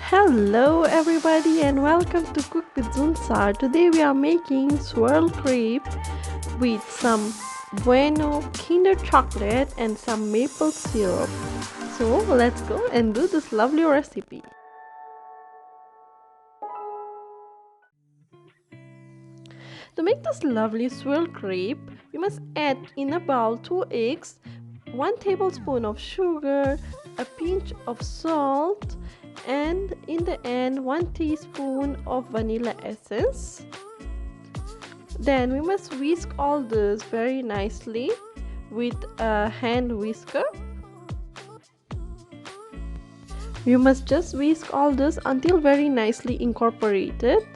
Hello everybody and welcome to Cook with Zunsar. Today we are making swirl crepe with some bueno Kinder chocolate and some maple syrup. So let's go and do this lovely recipe. To make this lovely swirl crepe, we must add in a bowl 2 eggs, 1 tablespoon of sugar, a pinch of salt, and in the end 1 teaspoon of vanilla essence. Then we must whisk all this very nicely with a hand whisker. You must just whisk all this until very nicely incorporated.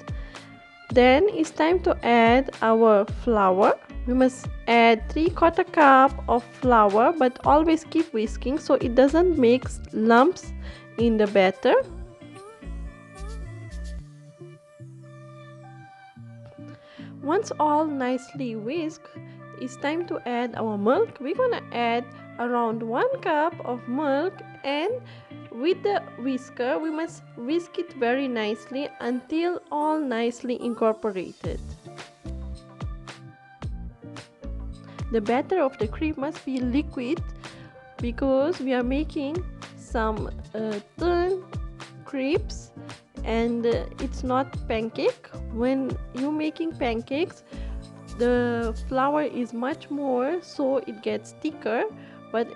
Then it's time to add our flour. We must add 3/4 cup of flour, but always keep whisking so it doesn't make lumps in the batter. Once all nicely whisked, it's time to add our milk. We're gonna add around 1 cup of milk, and with the whisker we must whisk it very nicely until all nicely incorporated. The batter of the crepe must be liquid because we are making some thin crepes, and it's not pancake. When you're making pancakes, the flour is much more, so it gets thicker, but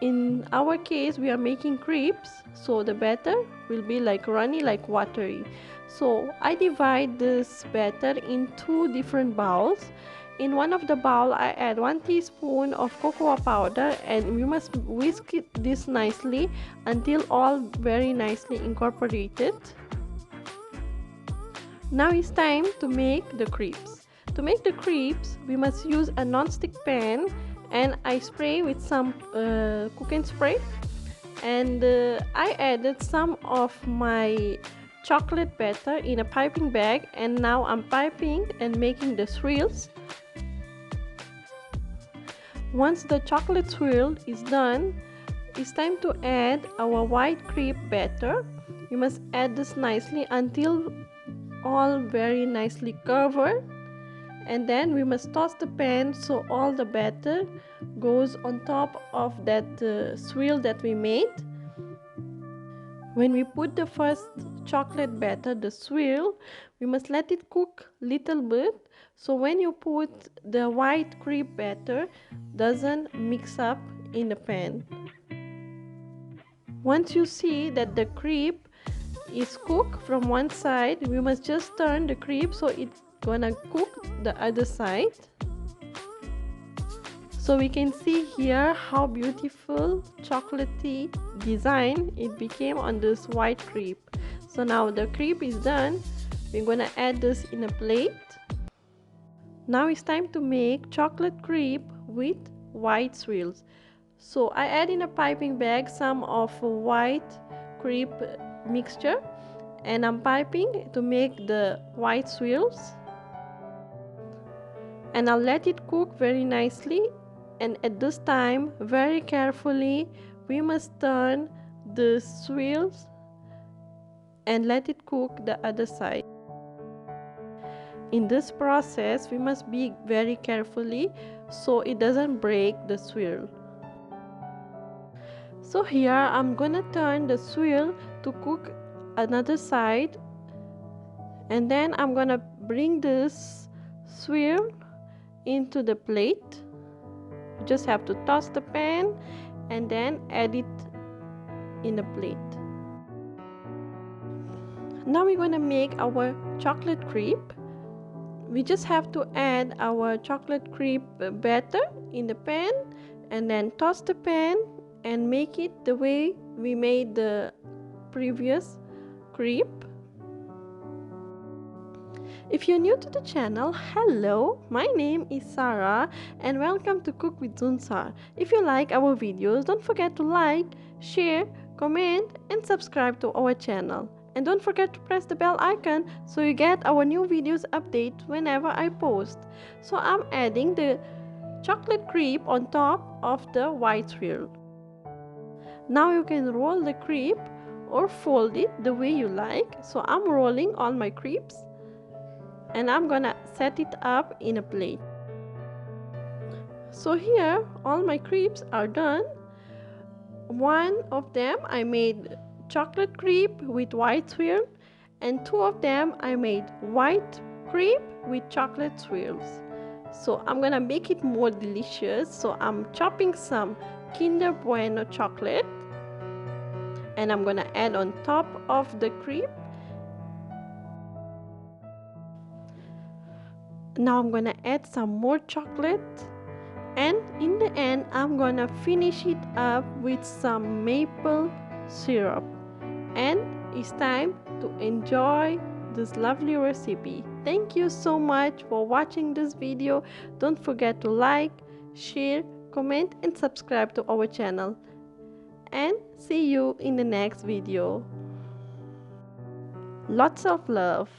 in our case we are making crepes, so the batter will be like runny, like watery. So I divide this batter in 2 different bowls. In one of the bowl I add 1 teaspoon of cocoa powder, and we must whisk this nicely until all very nicely incorporated. Now it's time to make the crepes. To make the crepes, we must use a non-stick pan, and I spray with some cooking spray, and I added some of my chocolate batter in a piping bag, and now I'm piping and making the swirls. Once the chocolate swirl is done, it's time to add our white crepe batter. You must add this nicely until all very nicely covered, and then we must toss the pan so all the batter goes on top of that swirl that we made. When we put the first chocolate batter, the swirl, we must let it cook little bit, so when you put the white crepe batter, doesn't mix up in the pan. Once you see that the crepe is cooked from one side, we must just turn the crepe so it's gonna cook the other side. So we can see here how beautiful chocolatey design it became on this white crepe. So now the crepe is done. We're gonna add this in a plate. Now it's time to make chocolate crepe with white swirls. So I add in a piping bag some of white crepe mixture, and I'm piping to make the white swirls, and I'll let it cook very nicely. And at this time, very carefully, we must turn the swirls and let it cook the other side. In this process, we must be very carefully so it doesn't break the swirl. So here I'm gonna turn the swirl to cook another side, and then I'm gonna bring this swirl into the plate. You just have to toss the pan and then add it in the plate. Now we're gonna make our chocolate crepe. We just have to add our chocolate crepe batter in the pan, and then toss the pan and make it the way we made the previous crepe. If you're new to the channel, hello, my name is Sarah and welcome to Cook with Zunsar. If you like our videos, don't forget to like, share, comment and subscribe to our channel. And don't forget to press the bell icon so you get our new videos update whenever I post. So I'm adding the chocolate crepe on top of the white swirl. Now you can roll the crepe or fold it the way you like. So I'm rolling all my crepes and I'm gonna set it up in a plate. So here all my crepes are done. One of them I made chocolate crepe with white swirl, and two of them I made white crepe with chocolate swirls. So I'm gonna make it more delicious. So I'm chopping some Kinder Bueno chocolate and I'm gonna add on top of the crepe. Now I'm gonna add some more chocolate, and in the end I'm gonna finish it up with some maple syrup. And it's time to enjoy this lovely recipe. Thank you so much for watching this video. Don't forget to like, share, comment and subscribe to our channel. And see you in the next video. Lots of love.